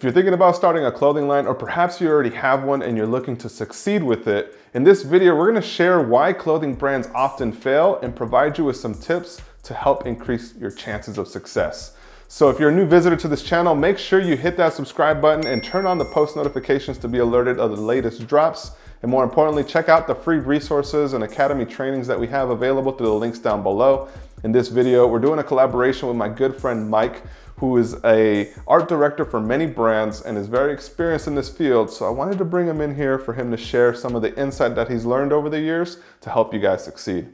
If you're thinking about starting a clothing line, or perhaps you already have one and you're looking to succeed with it, in this video, we're gonna share why clothing brands often fail and provide you with some tips to help increase your chances of success. So if you're a new visitor to this channel, make sure you hit that subscribe button and turn on the post notifications to be alerted of the latest drops. And more importantly, check out the free resources and academy trainings that we have available through the links down below. In this video, we're doing a collaboration with my good friend Mike, who is an art director for many brands and is very experienced in this field. So I wanted to bring him in here for him to share some of the insight that he's learned over the years to help you guys succeed.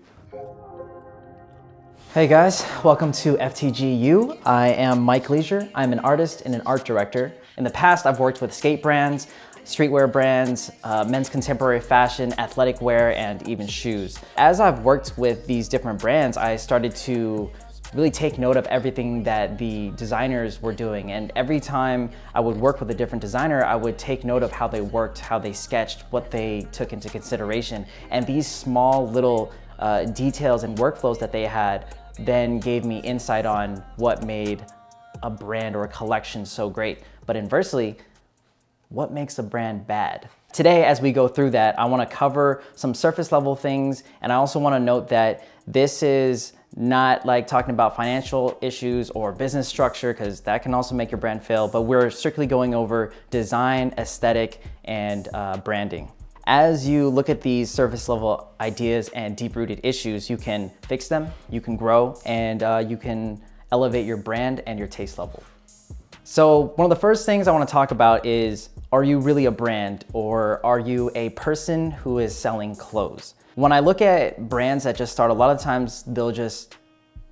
Hey guys, welcome to FTGU. I am Mike Leisure. I'm an artist and an art director. In the past, I've worked with skate brands, streetwear brands, men's contemporary fashion, athletic wear, and even shoes. As I've worked with these different brands, I started to really take note of everything that the designers were doing. And every time I would work with a different designer, I would take note of how they worked, how they sketched, what they took into consideration. And these small little details and workflows that they had then gave me insight on what made a brand or a collection so great. But inversely, what makes a brand bad? Today, as we go through that, I want to cover some surface level things, and I also want to note that this is not like talking about financial issues or business structure, because that can also make your brand fail, but we're strictly going over design, aesthetic, and branding. As you look at these surface level ideas and deep-rooted issues, you can fix them, you can grow, and you can elevate your brand and your taste level. So one of the first things I want to talk about is, are you really a brand, or are you a person who is selling clothes? When I look at brands that just start, a lot of times they'll just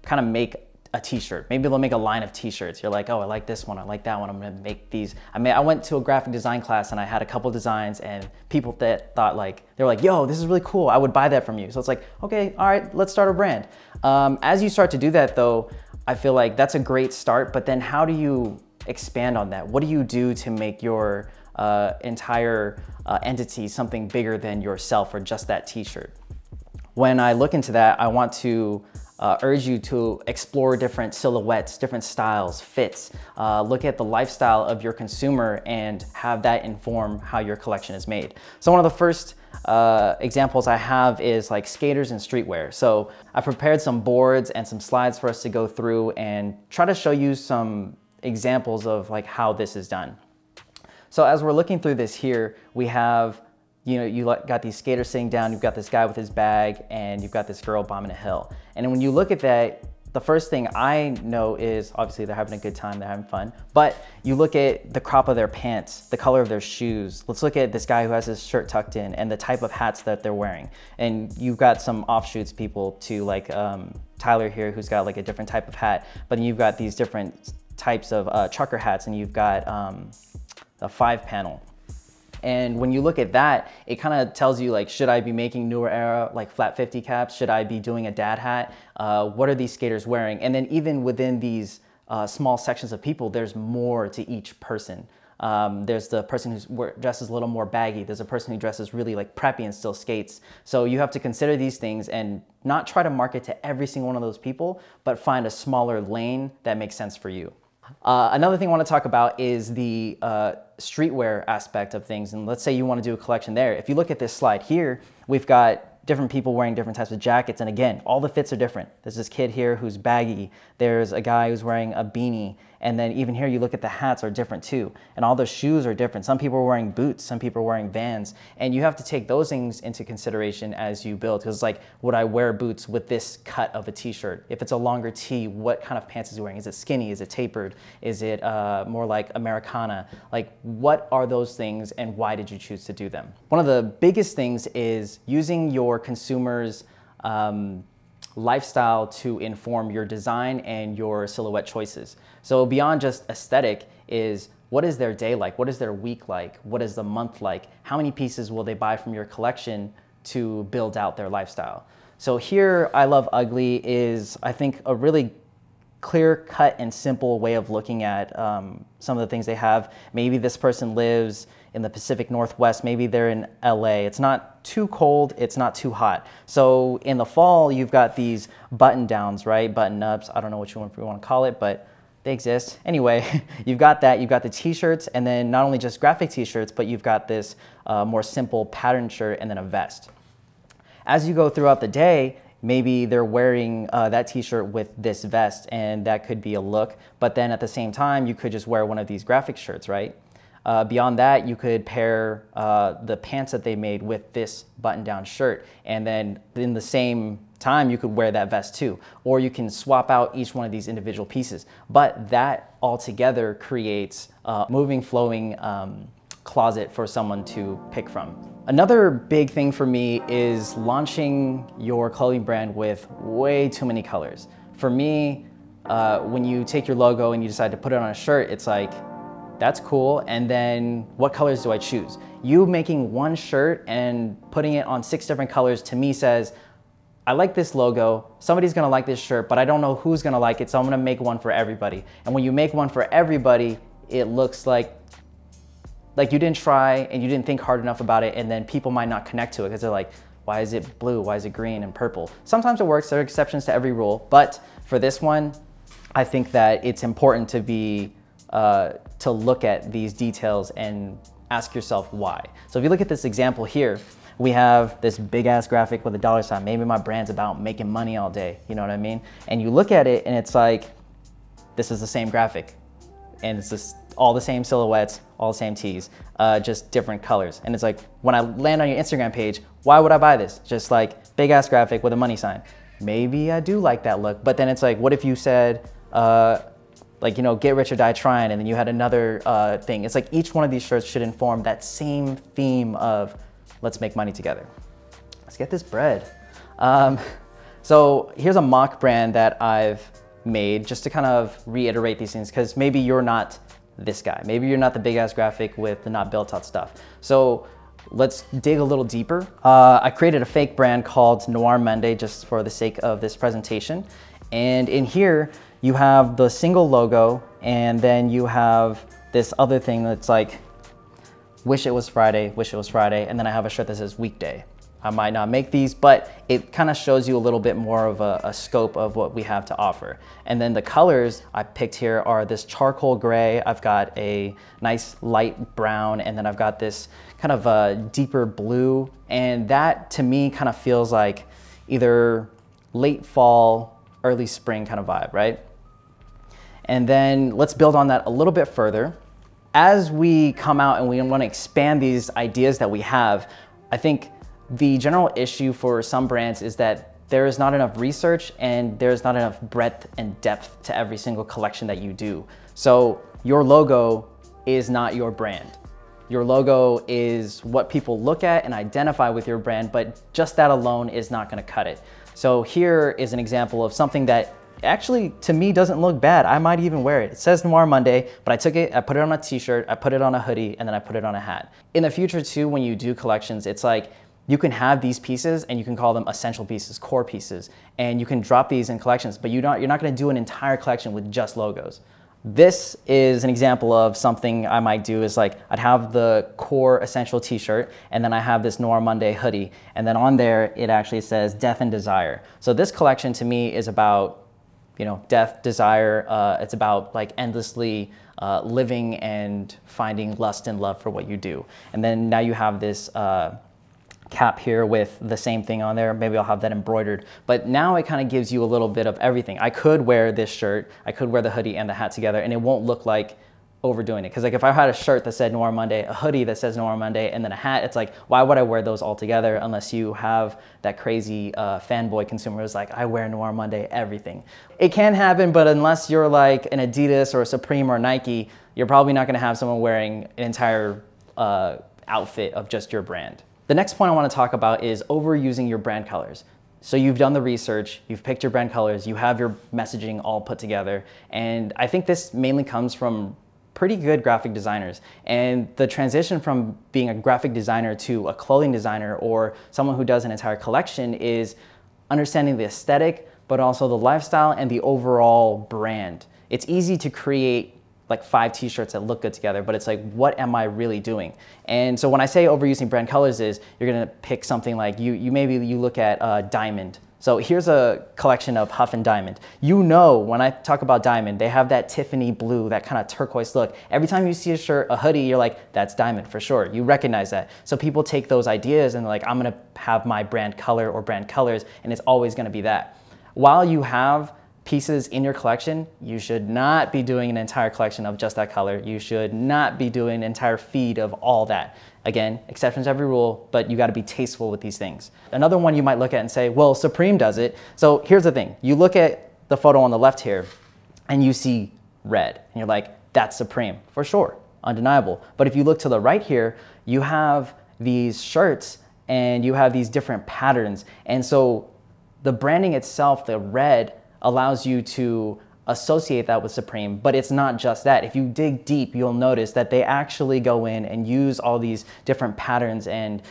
kind of make a t-shirt. Maybe they'll make a line of t-shirts. You're like, oh, I like this one, I like that one, I'm gonna make these. I went to a graphic design class and I had a couple designs, and people that thought they were like, yo, this is really cool, I would buy that from you. So it's like, okay, all right, let's start a brand. As you start to do that though, I feel like that's a great start, but then how do you expand on that? What do you do to make your entire entity something bigger than yourself or just that t-shirt? When I look into that, I want to urge you to explore different silhouettes, different styles, fits, look at the lifestyle of your consumer and have that inform how your collection is made. So one of the first examples I have is like skaters and streetwear. So I prepared some boards and some slides for us to go through and try to show you some examples of like how this is done. So as we're looking through this here, we have, you got these skaters sitting down, you've got this guy with his bag, and you've got this girl bombing a hill. And when you look at that, the first thing I know is obviously they're having a good time, they're having fun, but you look at the crop of their pants, the color of their shoes. Let's look at this guy who has his shirt tucked in and the type of hats that they're wearing. And you've got some offshoots people too, like Tyler here, who's got like a different type of hat, but then you've got these different types of trucker hats, and you've got a 5-panel. And when you look at that, it kind of tells you like, should I be making newer era, like flat 50 caps? Should I be doing a dad hat? What are these skaters wearing? And then even within these small sections of people, there's more to each person. There's the person who's dresses a little more baggy. There's a person who dresses really like preppy and still skates. So you have to consider these things and not try to market to every single one of those people, but find a smaller lane that makes sense for you. Another thing I want to talk about is the streetwear aspect of things. And let's say you want to do a collection there. If you look at this slide here, we've got different people wearing different types of jackets. And again, all the fits are different. There's this kid here who's baggy. There's a guy who's wearing a beanie. And then even here, you look at the hats are different too. And all the shoes are different. Some people are wearing boots, some people are wearing Vans. And you have to take those things into consideration as you build. Because it's like, would I wear boots with this cut of a t-shirt? If it's a longer tee, what kind of pants is he wearing? Is it skinny? Is it tapered? Is it more like Americana? Like, what are those things and why did you choose to do them? One of the biggest things is using your consumers' lifestyle to inform your design and your silhouette choices. So beyond just aesthetic is, what is their day like? What is their week like? What is the month like? How many pieces will they buy from your collection to build out their lifestyle? So here, I Love Ugly is, I think, a really clear cut and simple way of looking at some of the things they have. Maybe this person lives in the Pacific Northwest, maybe they're in LA. It's not too cold, it's not too hot. So in the fall, you've got these button downs, right? Button ups, I don't know what you want to call it, but they exist. Anyway, you've got that, you've got the t-shirts, and then not only just graphic t-shirts, but you've got this more simple pattern shirt and then a vest. As you go throughout the day, maybe they're wearing that t-shirt with this vest, and that could be a look, but then at the same time, you could just wear one of these graphic shirts, right? Beyond that, you could pair the pants that they made with this button-down shirt, and then in the same time, you could wear that vest too. Or you can swap out each one of these individual pieces. But that all together creates a moving, flowing closet for someone to pick from. Another big thing for me is launching your clothing brand with way too many colors. For me, when you take your logo and you decide to put it on a shirt, it's like, that's cool, and then what colors do I choose? You making one shirt and putting it on 6 different colors to me says, I like this logo, somebody's gonna like this shirt, but I don't know who's gonna like it, so I'm gonna make one for everybody. And when you make one for everybody, it looks like you didn't try and you didn't think hard enough about it, and then people might not connect to it because they're like, why is it blue? Why is it green and purple? Sometimes it works, there are exceptions to every rule, but for this one, I think that it's important to be, to look at these details and ask yourself why. So if you look at this example here, we have this big ass graphic with a dollar sign. Maybe my brand's about making money all day, you know what I mean? And you look at it and it's like, this is the same graphic. And it's just all the same silhouettes, all the same tees, just different colors. And it's like, when I land on your Instagram page, why would I buy this? Just like big ass graphic with a money sign. Maybe I do like that look, but then it's like, what if you said, like, you know, get rich or die trying, and then you had another thing. It's like each one of these shirts should inform that same theme of, let's make money together. Let's get this bread. So here's a mock brand that I've made just to kind of reiterate these things, because maybe you're not this guy. Maybe you're not the big ass graphic with the not built out stuff. So let's dig a little deeper. I created a fake brand called Noir Monday just for the sake of this presentation. And in here, you have the single logo, and then you have this other thing that's like, wish it was Friday, and then I have a shirt that says weekday. I might not make these, but it kind of shows you a little bit more of a scope of what we have to offer. And then the colors I picked here are this charcoal gray, I've got a nice light brown, and then I've got this kind of a deeper blue. And that to me kind of feels like either late fall, early spring kind of vibe, right? And then let's build on that a little bit further. As we come out and we want to expand these ideas that we have, I think the general issue for some brands is that there is not enough research and there's not enough breadth and depth to every single collection that you do. So your logo is not your brand. Your logo is what people look at and identify with your brand, but just that alone is not going to cut it. So here is an example of something that actually, to me, doesn't look bad. I might even wear it. It says Noir Monday, but I took it, I put it on a t-shirt, I put it on a hoodie, and then I put it on a hat. In the future too, when you do collections, it's like, you can have these pieces and you can call them essential pieces, core pieces, and you can drop these in collections, but you're not gonna do an entire collection with just logos. This is an example of something I might do is like, I'd have the core essential t-shirt, and then I have this Noir Monday hoodie, and then on there, it actually says death and desire. So this collection to me is about, you know, death, desire. It's about like endlessly living and finding lust and love for what you do. And then now you have this cap here with the same thing on there. Maybe I'll have that embroidered. But now it kind of gives you a little bit of everything. I could wear this shirt, I could wear the hoodie and the hat together, and it won't look like overdoing it. Because like if I had a shirt that said Noir Monday, a hoodie that says Noir Monday, and then a hat, it's like, why would I wear those all together unless you have that crazy fanboy consumer who's like, I wear Noir Monday everything. It can happen, but unless you're like an Adidas or a Supreme or Nike, you're probably not gonna have someone wearing an entire outfit of just your brand. The next point I want to talk about is overusing your brand colors. So you've done the research, you've picked your brand colors, you have your messaging all put together, and I think this mainly comes from pretty good graphic designers. And the transition from being a graphic designer to a clothing designer or someone who does an entire collection is understanding the aesthetic, but also the lifestyle and the overall brand. It's easy to create like 5 t-shirts that look good together, but it's like, what am I really doing? And so when I say overusing brand colors is, you're gonna pick something like, maybe you look at diamond. So here's a collection of Huff and Diamond. You know, when I talk about Diamond, they have that Tiffany blue, that kind of turquoise look. Every time you see a shirt, a hoodie, you're like, that's Diamond for sure. You recognize that. So people take those ideas and they're like, I'm gonna have my brand color or brand colors, and it's always gonna be that. While you have pieces in your collection, you should not be doing an entire collection of just that color. You should not be doing an entire feed of all that. Again, exceptions to every rule, but you gotta be tasteful with these things. Another one you might look at and say, well, Supreme does it. So here's the thing. You look at the photo on the left here and you see red and you're like, that's Supreme, for sure, undeniable. But if you look to the right here, you have these shirts and you have these different patterns. And so the branding itself, the red, allows you to associate that with Supreme, but it's not just that. If you dig deep, you'll notice that they actually go in and use all these different patterns and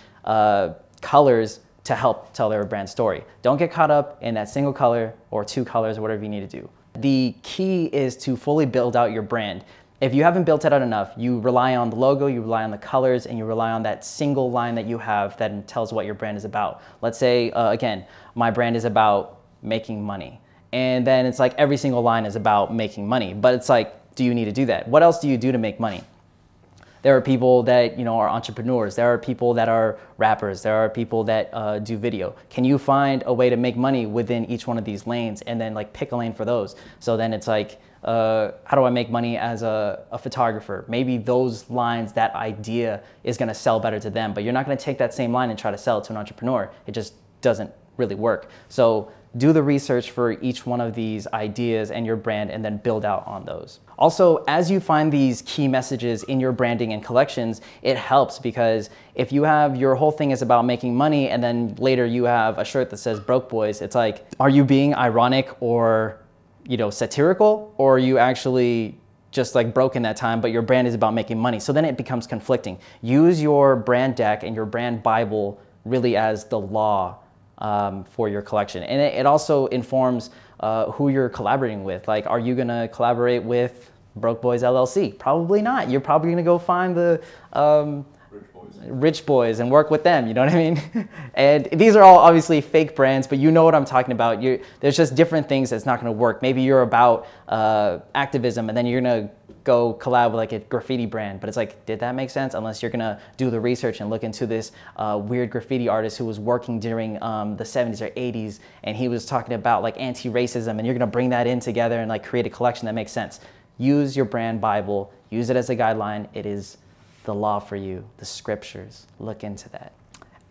colors to help tell their brand story. Don't get caught up in that single color or two colors or whatever you need to do. The key is to fully build out your brand. If you haven't built it out enough, you rely on the logo, you rely on the colors, and you rely on that single line that you have that tells what your brand is about. Let's say, again, my brand is about making money. And then it's like every single line is about making money, but it's like, do you need to do that? What else do you do to make money? There are people that, you know, are entrepreneurs. There are people that are rappers. There are people that do video. Can you find a way to make money within each one of these lanes and then like pick a lane for those? So then it's like, how do I make money as a photographer? Maybe those lines, that idea is gonna sell better to them, but you're not gonna take that same line and try to sell it to an entrepreneur. It just doesn't really work. So do the research for each one of these ideas and your brand and then build out on those. Also, as you find these key messages in your branding and collections, it helps because if you have your whole thing is about making money and then later you have a shirt that says broke boys, it's like, are you being ironic or, you know, satirical, or are you actually just like broke in that time, but your brand is about making money? So then it becomes conflicting. Use your brand deck and your brand Bible really as the law for your collection. And it also informs who you're collaborating with. Like, are you gonna collaborate with Broke Boys LLC? Probably not. You're probably gonna go find the Rich Boys and work with them, you know what I mean? And these are all obviously fake brands, but you know what I'm talking about. There's just different things that's not gonna work. Maybe you're about activism and then you're gonna go collab with like a graffiti brand, but it's like, did that make sense? Unless you're gonna do the research and look into this weird graffiti artist who was working during the 70s or 80s, and he was talking about like anti-racism, and you're gonna bring that in together and like create a collection that makes sense. Use your brand Bible, use it as a guideline. It is the law for you, the scriptures. Look into that.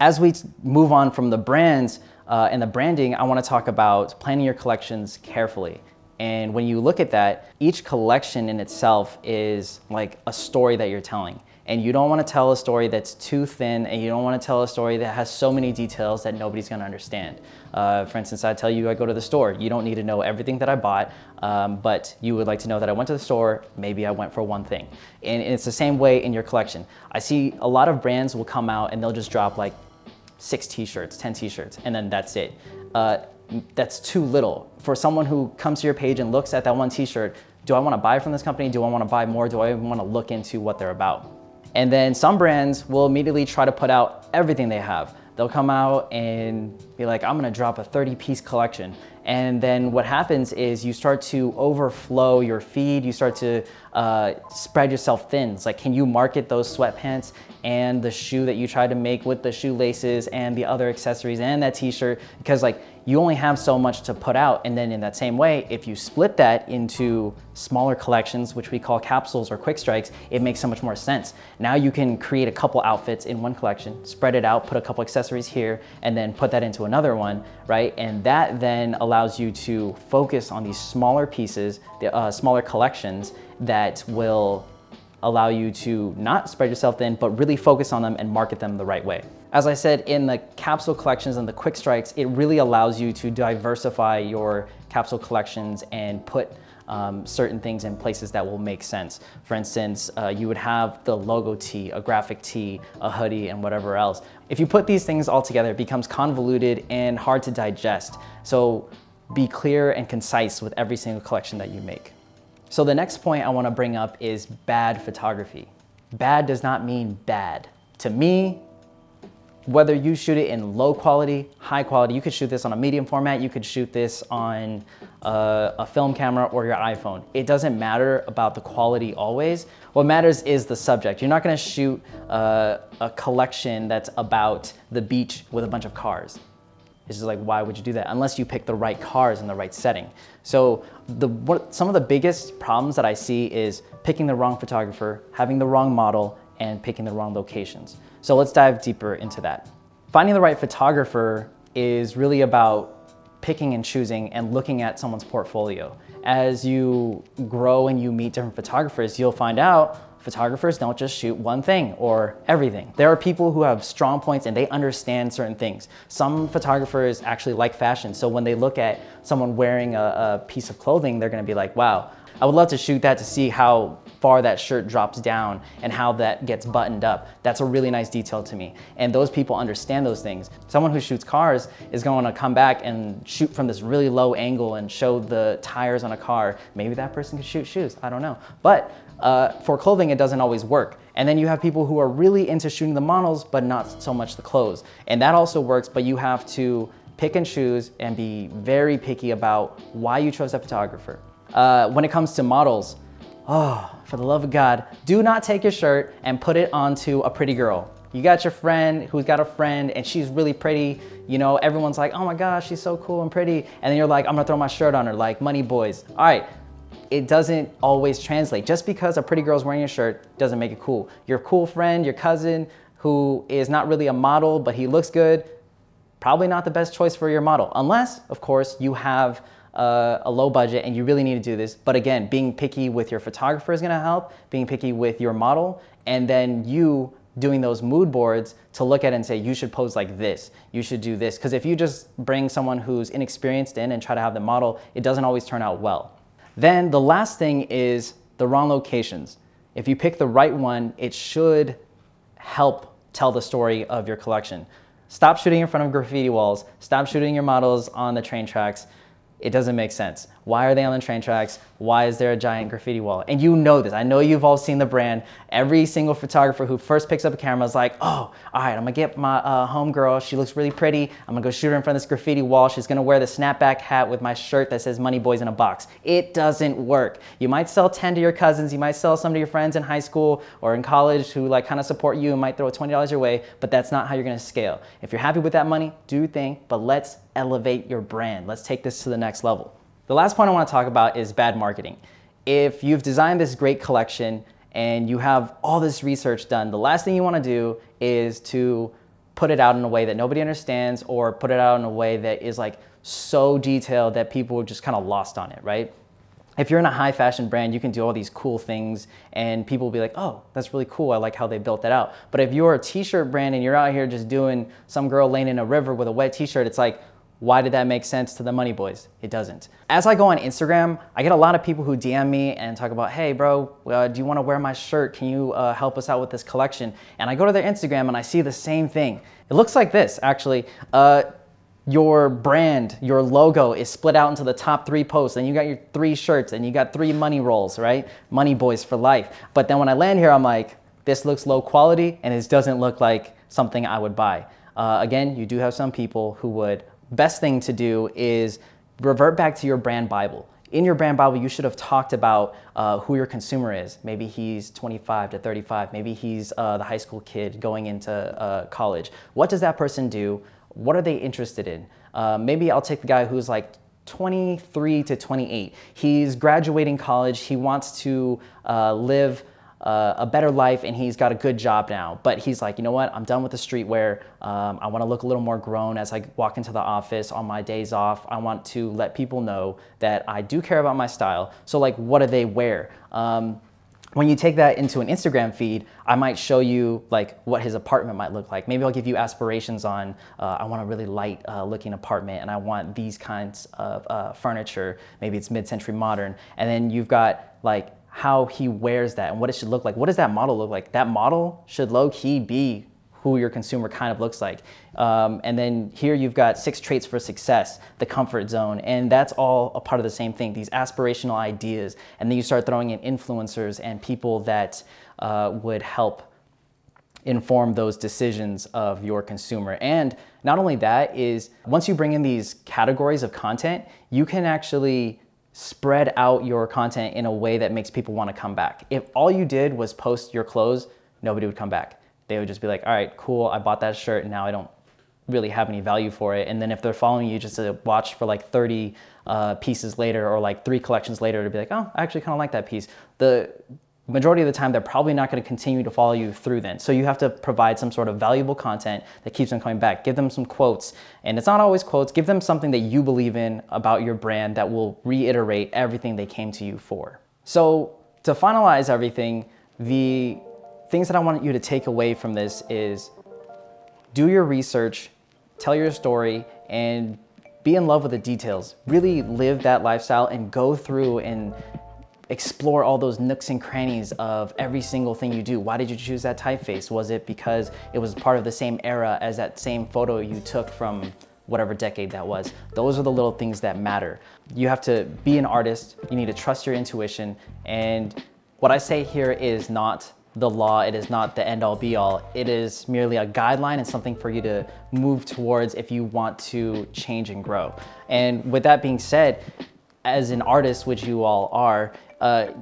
As we move on from the brands and the branding, I wanna talk about planning your collections carefully. And when you look at that, each collection in itself is like a story that you're telling. And you don't want to tell a story that's too thin, and you don't want to tell a story that has so many details that nobody's going to understand. For instance, I tell you I go to the store. You don't need to know everything that I bought, but you would like to know that I went to the store, maybe I went for one thing. And it's the same way in your collection. I see a lot of brands will come out and they'll just drop like 6 t-shirts, 10 t-shirts, and then that's it. That's too little. For someone who comes to your page and looks at that one t-shirt, do I want to buy from this company? Do I want to buy more? Do I even want to look into what they're about? And then some brands will immediately try to put out everything they have. They'll come out and be like, I'm going to drop a 30-piece collection. And then what happens is you start to overflow your feed. You start to spread yourself thin. It's like, can you market those sweatpants and the shoe that you tried to make with the shoelaces and the other accessories and that t-shirt? Because like, you only have so much to put out. And then in that same way, if you split that into smaller collections, which we call capsules or quick strikes, it makes so much more sense. Now you can create a couple outfits in one collection, spread it out, put a couple accessories here, and then put that into another one, right? And that then allows you to focus on these smaller pieces, the smaller collections that will allow you to not spread yourself thin, but really focus on them and market them the right way. As I said, in the capsule collections and the quick strikes, it really allows you to diversify your capsule collections and put certain things in places that will make sense. For instance, you would have the logo tee, a graphic tee, a hoodie, and whatever else. If you put these things all together, it becomes convoluted and hard to digest. So be clear and concise with every single collection that you make. So the next point I want to bring up is bad photography. Bad does not mean bad. To me, Whether you shoot it in low quality, high quality, you could shoot this on a medium format, you could shoot this on a film camera or your iPhone. It doesn't matter about the quality always. What matters is the subject. You're not gonna shoot a collection that's about the beach with a bunch of cars. It's just like, why would you do that? Unless you pick the right cars in the right setting. So some of the biggest problems that I see is picking the wrong photographer, having the wrong model, and picking the wrong locations. So let's dive deeper into that. Finding the right photographer is really about picking and choosing and looking at someone's portfolio. As you grow and you meet different photographers, you'll find out photographers don't just shoot one thing or everything. There are people who have strong points and they understand certain things. Some photographers actually like fashion, so when they look at someone wearing a piece of clothing, they're gonna be like, wow, I would love to shoot that to see how far that shirt drops down and how that gets buttoned up. That's a really nice detail to me. And those people understand those things. Someone who shoots cars is going to come back and shoot from this really low angle and show the tires on a car. Maybe that person could shoot shoes, I don't know. But for clothing, it doesn't always work. And then you have people who are really into shooting the models, but not so much the clothes. And that also works, but you have to pick and choose and be very picky about why you chose that photographer. When it comes to models, oh, for the love of God, do not take your shirt and put it onto a pretty girl. You got your friend who's got a friend and she's really pretty, you know, everyone's like, oh my gosh, she's so cool and pretty. And then you're like, I'm gonna throw my shirt on her, like Money Boys. All right, it doesn't always translate. Just because a pretty girl's wearing your shirt doesn't make it cool. Your cool friend, your cousin, who is not really a model, but he looks good, probably not the best choice for your model. Unless, of course, you have a low budget and you really need to do this. But again, being picky with your photographer is gonna help, being picky with your model, and then you doing those mood boards to look at it and say, you should pose like this, you should do this. Because if you just bring someone who's inexperienced in and try to have the model, it doesn't always turn out well. Then the last thing is the wrong locations. If you pick the right one, it should help tell the story of your collection. Stop shooting in front of graffiti walls, stop shooting your models on the train tracks. It doesn't make sense. Why are they on the train tracks? Why is there a giant graffiti wall? And you know this. I know you've all seen the brand. Every single photographer who first picks up a camera is like, oh, all right, I'm gonna get my homegirl. She looks really pretty. I'm gonna go shoot her in front of this graffiti wall. She's gonna wear the snapback hat with my shirt that says Money Boys in a box. It doesn't work. You might sell 10 to your cousins. You might sell some to your friends in high school or in college who like kind of support you and might throw $20 your way, but that's not how you're gonna scale. If you're happy with that money, do your thing, but let's elevate your brand. Let's take this to the next level. The last point I want to talk about is bad marketing. If you've designed this great collection and you have all this research done, the last thing you want to do is to put it out in a way that nobody understands or put it out in a way that is like so detailed that people are just kind of lost on it, right? If you're in a high fashion brand, you can do all these cool things and people will be like, oh, that's really cool. I like how they built that out. But if you're a t-shirt brand and you're out here just doing some girl laying in a river with a wet t-shirt, it's like, why did that make sense to the Money Boys? It doesn't. As I go on Instagram, I get a lot of people who DM me and talk about, hey bro, do you wanna wear my shirt? Can you help us out with this collection? And I go to their Instagram and I see the same thing. It looks like this, actually. Your brand, your logo is split out into the top 3 posts and you got your 3 shirts and you got 3 money rolls, right? Money Boys for life. But then when I land here, I'm like, this looks low quality and it doesn't look like something I would buy. Again, you do have some people who would. Best thing to do is revert back to your brand Bible. In your brand Bible, you should have talked about who your consumer is. Maybe he's 25 to 35. Maybe he's the high school kid going into college. What does that person do? What are they interested in? Maybe I'll take the guy who's like 23 to 28. He's graduating college. He wants to live a better life and he's got a good job now, but he's like, you know what, I'm done with the streetwear. I want to look a little more grown as I walk into the office on my days off. I want to let people know that I do care about my style. So like, what do they wear? When you take that into an Instagram feed, I might show you like what his apartment might look like. Maybe I'll give you aspirations on, I want a really light looking apartment and I want these kinds of furniture. Maybe it's mid-century modern. And then you've got like how he wears that and what it should look like. What does that model look like? That model should low-key be who your consumer kind of looks like. And then here you've got 6 traits for success, the comfort zone, and that's all a part of the same thing, these aspirational ideas. And then you start throwing in influencers and people that would help inform those decisions of your consumer. And not only that is, once you bring in these categories of content, you can actually spread out your content in a way that makes people want to come back. If all you did was post your clothes, nobody would come back. They would just be like, all right, cool, I bought that shirt and now I don't really have any value for it. And then if they're following you just to watch for like 30 pieces later, or like 3 collections later, to be like, oh, I actually kind of like that piece, the majority of the time they're probably not going to continue to follow you through then. So you have to provide some sort of valuable content that keeps them coming back. Give them some quotes, and it's not always quotes. Give them something that you believe in about your brand that will reiterate everything they came to you for. So to finalize everything, the things that I want you to take away from this is do your research, tell your story, and be in love with the details. Really live that lifestyle and go through and explore all those nooks and crannies of every single thing you do. Why did you choose that typeface? Was it because it was part of the same era as that same photo you took from whatever decade that was? Those are the little things that matter. You have to be an artist. You need to trust your intuition. And what I say here is not the law. It is not the end all be all. It is merely a guideline and something for you to move towards if you want to change and grow. And with that being said, as an artist, which you all are,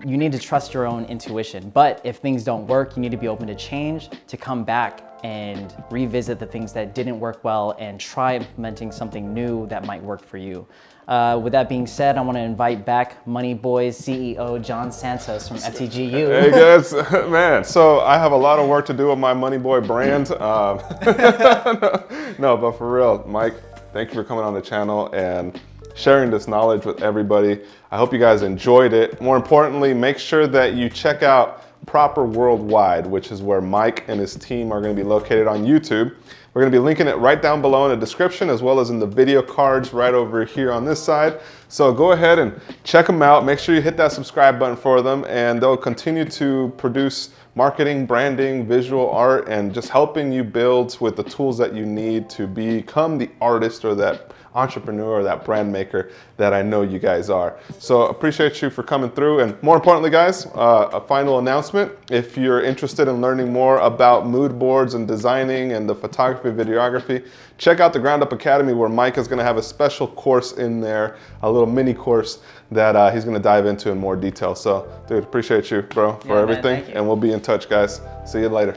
you need to trust your own intuition. But if things don't work, you need to be open to change, to come back and revisit the things that didn't work well and try implementing something new that might work for you. With that being said, I want to invite back Money Boys CEO John Santos from FTGU. Hey guys, man, so I have a lot of work to do with my Money Boy brand. No, but for real, Mike, thank you for coming on the channel and sharing this knowledge with everybody. I hope you guys enjoyed it. More importantly, make sure that you check out Proper Worldwide, which is where Mike and his team are going to be located on YouTube. We're going to be linking it right down below in the description, as well as in the video cards right over here on this side. So go ahead and check them out. Make sure you hit that subscribe button for them, and they'll continue to produce marketing, branding, visual art, and just helping you build with the tools that you need to become the artist or that entrepreneur or that brand maker that I know you guys are. So appreciate you for coming through. And more importantly, guys, a final announcement. If you're interested in learning more about mood boards and designing and the photography, videography, check out the Ground Up Academy, where Mike is going to have a special course in there, a little mini course that he's going to dive into in more detail. So dude, appreciate you, bro, for everything. Man, and we'll be in touch, guys. See you later.